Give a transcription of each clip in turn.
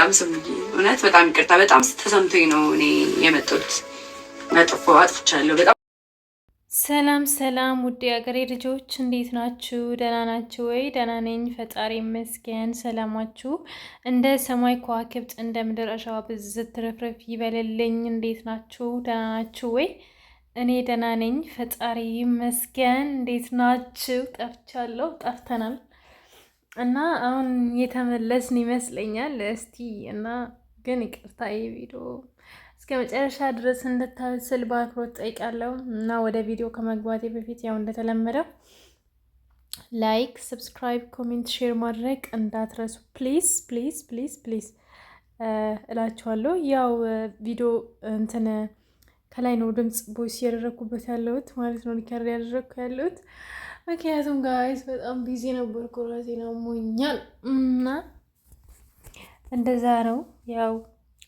በጣም ስሙዬ፣ እውነት በጣም ይቅርታ። በጣም ተሰምቶኝ ነው እኔ የመጣሁት። አጥፍቻለሁ በጣም። ሰላም ሰላም፣ ውድ የአገሬ ልጆች እንዴት ናችሁ? ደህና ናችሁ ወይ? ደህና ነኝ፣ ፈጣሪ ይመስገን። ሰላማችሁ እንደ ሰማይ ከዋክብት እንደ ምድር አሸዋ ብዝት ትርፍርፍ ይበልልኝ። እንዴት ናችሁ? ደህና ናችሁ ወይ? እኔ ደህና ነኝ፣ ፈጣሪ ይመስገን። እንዴት ናችሁ? ጠፍቻለሁ፣ ጠፍተናል እና አሁን የተመለስን ይመስለኛል። እስቲ እና ግን ይቅርታ ቪዲዮ እስከ መጨረሻ ድረስ እንድታስል በአክብሮት ጠይቃለሁ። እና ወደ ቪዲዮ ከመግባቴ በፊት ያው እንደተለመደው ላይክ፣ ሰብስክራይብ፣ ኮሜንት፣ ሼር ማድረግ እንዳትረሱ ፕሊዝ ፕሊዝ ፕሊዝ ፕሊዝ እላችኋለሁ። ያው ቪዲዮ እንትን ከላይ ነው ድምፅ ቦይስ ያደረግኩበት ያለሁት ማለት ነው፣ ሪከርድ ያደረግኩ ያለሁት ምክንያቱም ጋይስ በጣም ቢዚ ነበርኩ፣ ራሴን አሞኛል እና እንደዛ ነው። ያው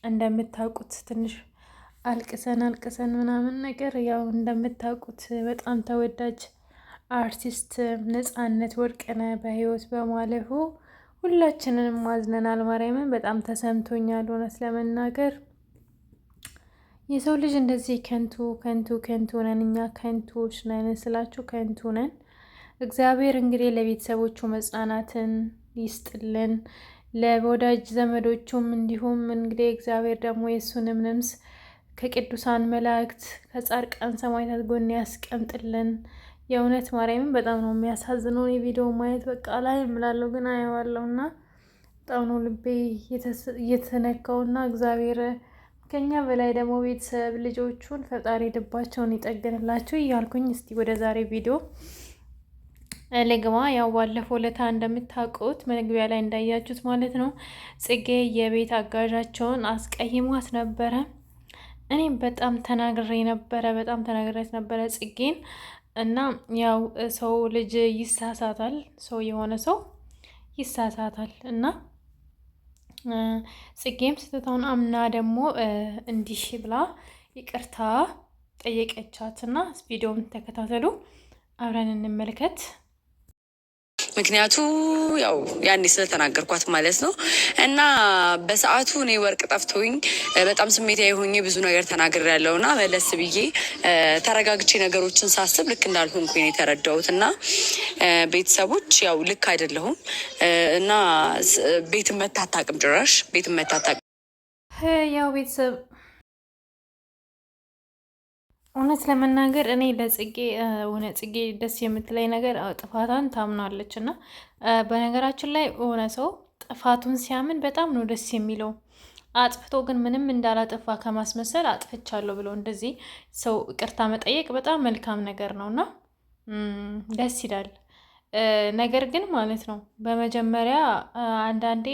እንደምታውቁት ትንሽ አልቅሰን ምናምን ነገር ያው እንደምታውቁት በጣም ተወዳጅ አርቲስት ነፃነት ወርቅነህ በህይወት በማለፉ ሁላችንንም ማዝነናል። ማርያምን በጣም ተሰምቶኛል እውነት ለመናገር። የሰው ልጅ እንደዚህ ከንቱ ከንቱ ከንቱ ነን፣ እኛ ከንቱዎች ነን ስላችሁ ከንቱ ነን። እግዚአብሔር እንግዲህ ለቤተሰቦቹ መጽናናትን ይስጥልን፣ ለወዳጅ ዘመዶቹም እንዲሁም እንግዲህ እግዚአብሔር ደግሞ የእሱንም ነፍስ ከቅዱሳን መላእክት ከጻድቃን ሰማዕታት ጎን ያስቀምጥልን። የእውነት ማርያምን በጣም ነው የሚያሳዝነው። የቪዲዮ ማየት በቃ ላይ እምላለሁ ግን አየዋለሁ እና በጣም ነው ልቤ እየተነካውና እግዚአብሔር ከኛ በላይ ደግሞ ቤተሰብ ልጆቹን ፈጣሪ ልባቸውን ይጠግንላቸው እያልኩኝ እስቲ ወደ ዛሬ ቪዲዮ ልግባ። ያው ባለፈው ለታ እንደምታውቁት መግቢያ ላይ እንዳያችሁት ማለት ነው ጽጌ የቤት አጋዣቸውን አስቀይሟት ነበረ። እኔም በጣም ተናግሬያት ነበረ ጽጌን። እና ያው ሰው ልጅ ይሳሳታል፣ ሰው የሆነ ሰው ይሳሳታል እና ጽጌም ስህተቷን አምና ደግሞ እንዲህ ብላ ይቅርታ ጠየቀቻት እና ቪዲዮውን ተከታተሉ፣ አብረን እንመልከት። ምክንያቱ ያው ያኔ ስለተናገርኳት ማለት ነው። እና በሰዓቱ እኔ ወርቅ ጠፍቶኝ በጣም ስሜታዊ ሆኜ ብዙ ነገር ተናግሬያለሁ እና መለስ ብዬ ተረጋግቼ ነገሮችን ሳስብ ልክ እንዳልሆንኩኝ ነው የተረዳሁት። እና ቤተሰቦች ያው ልክ አይደለሁም እና ቤት መታታቅም ጭራሽ ቤት መታታቅም ያው ቤተሰብ እውነት ለመናገር እኔ ለጽጌ ጽጌ ደስ የምትለኝ ነገር ጥፋቷን ታምናለች። እና በነገራችን ላይ ሆነ ሰው ጥፋቱን ሲያምን በጣም ነው ደስ የሚለው። አጥፍቶ ግን ምንም እንዳላጠፋ ከማስመሰል አጥፍቻለሁ ብሎ እንደዚህ ሰው ይቅርታ መጠየቅ በጣም መልካም ነገር ነው እና ደስ ይላል። ነገር ግን ማለት ነው በመጀመሪያ አንዳንዴ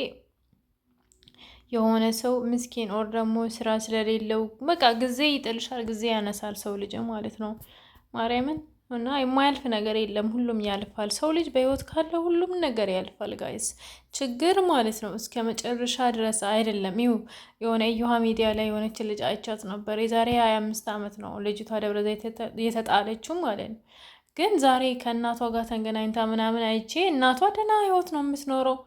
የሆነ ሰው ምስኪን ኦር ደግሞ ስራ ስለሌለው በቃ ጊዜ ይጥልሻል፣ ጊዜ ያነሳል ሰው ልጅ ማለት ነው። ማርያምን እና የማያልፍ ነገር የለም፣ ሁሉም ያልፋል። ሰው ልጅ በህይወት ካለ ሁሉም ነገር ያልፋል ጋይስ። ችግር ማለት ነው እስከ መጨረሻ ድረስ አይደለም። የሆነ እዩሃ ሚዲያ ላይ የሆነች ልጅ አይቻት ነበር። የዛሬ 25 ዓመት ነው ልጅቷ ደብረ ዘይት የተጣለችው ማለት ነው። ግን ዛሬ ከእናቷ ጋር ተገናኝታ ምናምን አይቼ እናቷ ደህና ህይወት ነው የምትኖረው።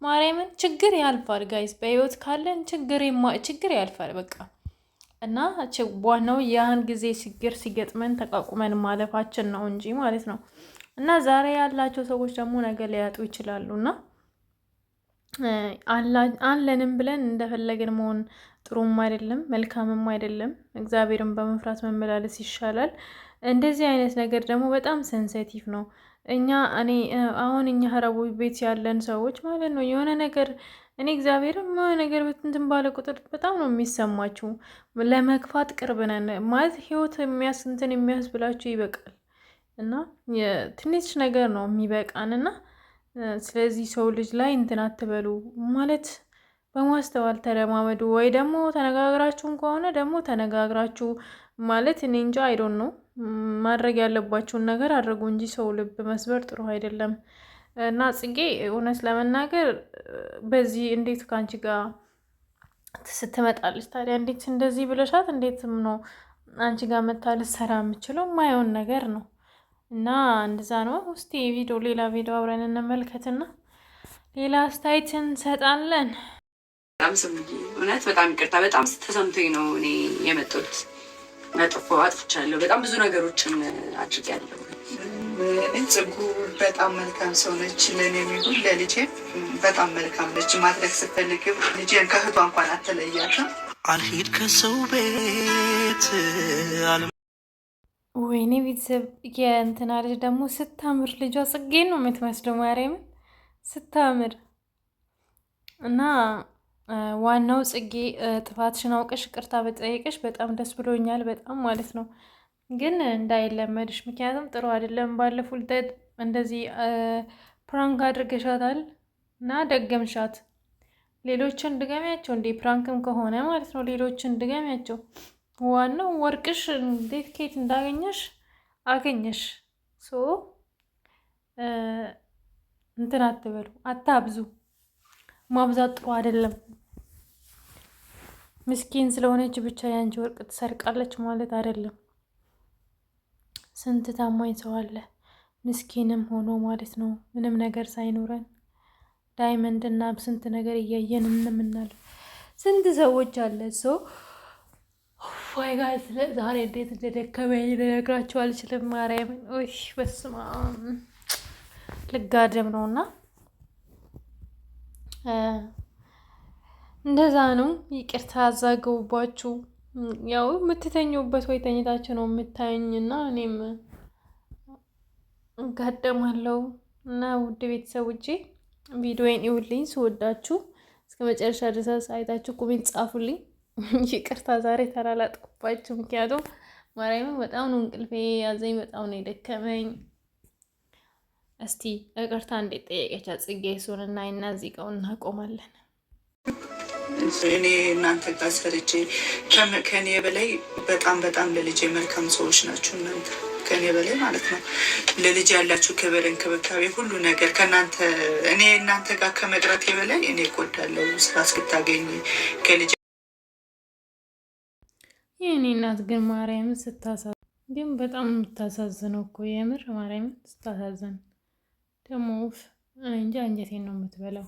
ማርያምን ችግር ያልፋል ጋይስ፣ በህይወት ካለን ችግር ያልፋል በቃ። እና ዋናው ያን ጊዜ ችግር ሲገጥመን ተቋቁመን ማለፋችን ነው እንጂ ማለት ነው። እና ዛሬ ያላቸው ሰዎች ደግሞ ነገ ሊያጡ ይችላሉ። እና አለንም ብለን እንደፈለግን መሆን ጥሩም አይደለም መልካምም አይደለም። እግዚአብሔርን በመፍራት መመላለስ ይሻላል። እንደዚህ አይነት ነገር ደግሞ በጣም ሴንሲቲቭ ነው። አሁን እኛ ሀረቡ ቤት ያለን ሰዎች ማለት ነው የሆነ ነገር እኔ እግዚአብሔርም የሆነ ነገር እንትን ባለ ቁጥር በጣም ነው የሚሰማችሁ። ለመግፋት ቅርብ ነን ማለት ህይወት እንትን የሚያስብላችሁ ይበቃል። እና ትንሽ ነገር ነው የሚበቃን። እና ስለዚህ ሰው ልጅ ላይ እንትን አትበሉ ማለት በማስተዋል ተለማመዱ። ወይ ደግሞ ተነጋግራችሁም ከሆነ ደግሞ ተነጋግራችሁ ማለት እኔ እንጃ አይዶን ነው ማድረግ ያለባችሁን ነገር አድርጉ እንጂ ሰው ልብ መስበር ጥሩ አይደለም። እና ጽጌ እውነት ለመናገር በዚህ እንዴት ከአንቺ ጋር ስትመጣለች ታዲያ? እንዴት እንደዚህ ብለሻት እንዴት ነው አንቺ ጋር መታ ልትሰራ የምችለው? ማየውን ነገር ነው። እና እንደዛ ነው። እስቲ ሌላ ቪዲዮ አብረን እንመልከትና ሌላ አስተያየት እንሰጣለን። በጣም ስሙዬ፣ እውነት በጣም ይቅርታ። በጣም ተሰምቶኝ ነው እኔ የመጣሁት። አጥፍቻለሁ። በጣም ብዙ ነገሮችን አድርጌያለሁ። ጽጉ በጣም መልካም ሰው ነች። ለእኔ የሚሆን ለልጄ በጣም መልካም ነች። ማድረግ ስትፈልግም ልጄን ከእህቷ እንኳን አትለያትም። አልሄድ ከሰው ቤት ወይኔ ቤተሰብ የእንትና ልጅ ደግሞ ስታምር፣ ልጇ ጽጌን ነው የምትመስለው። ማርያምን ስታምር እና ዋናው ጽጌ ጥፋትሽን አውቀሽ ይቅርታ በጠየቀሽ በጣም ደስ ብሎኛል። በጣም ማለት ነው። ግን እንዳይለመድሽ፣ ምክንያቱም ጥሩ አይደለም። ባለፈው ልደት እንደዚህ ፕራንክ አድርገሻታል እና ደገምሻት። ሌሎችን ድገሚያቸው እንዴ! ፕራንክም ከሆነ ማለት ነው። ሌሎችን ድገሚያቸው። ዋናው ወርቅሽ እንዴት ኬት እንዳገኘሽ አገኘሽ። እንትን አትበሉ፣ አታብዙ። ማብዛት ጥሩ አይደለም። ምስኪን ስለሆነች ብቻ የአንቺ ወርቅ ትሰርቃለች ማለት አይደለም። ስንት ታማኝ ሰው አለ ምስኪንም ሆኖ ማለት ነው፣ ምንም ነገር ሳይኖረን ዳይመንድ እና ስንት ነገር እያየን እንምናል። ስንት ሰዎች አለ ሰው ወይ ጋር ዛሬ እንዴት እንደደከመኝ ልነግራቸው አልችልም። ማርያምን ወይ በስመ አብ ልጋደም ነውና እንደዛ ነው። ይቅርታ አዛገቡባችሁ። ያው የምትተኙበት ወይ ተኝታችሁ ነው የምታዩኝ እና እኔም እጋደማለሁ እና ውድ ቤተሰቦቼ ቪዲዮን ይውልኝ። ስወዳችሁ እስከ መጨረሻ ድረስ አይታችሁ ኮሜንት ጻፉልኝ። ይቅርታ ዛሬ ተላላጥኩባችሁ፣ ምክንያቱም ማርያምን በጣም ነው እንቅልፌ ያዘኝ፣ በጣም ነው የደከመኝ። እስቲ ይቅርታ እንዴት ጠየቀቻት ጽጌ እሱን እና እዚህ ጋር እናቆማለን። እኔ እናንተ ጋር ሰርቼ ከኔ በላይ በጣም ለልጄ መልካም ሰዎች ናቸው እናንተ፣ ከኔ በላይ ማለት ነው። ለልጄ ያላችሁ ክብር፣ እንክብካቤ፣ ሁሉ ነገር ከእናንተ እኔ እናንተ ጋር ከመቅረቴ በላይ እኔ እጎዳለሁ። ስራ እስክታገኝ ከልጄ የእኔ እናት ግን ማርያምን ስታሳዝን፣ ግን በጣም የምታሳዝነው እኮ የምር ማርያምን ስታሳዝን ደግሞ እንጂ አንጀቴን ነው የምትበላው።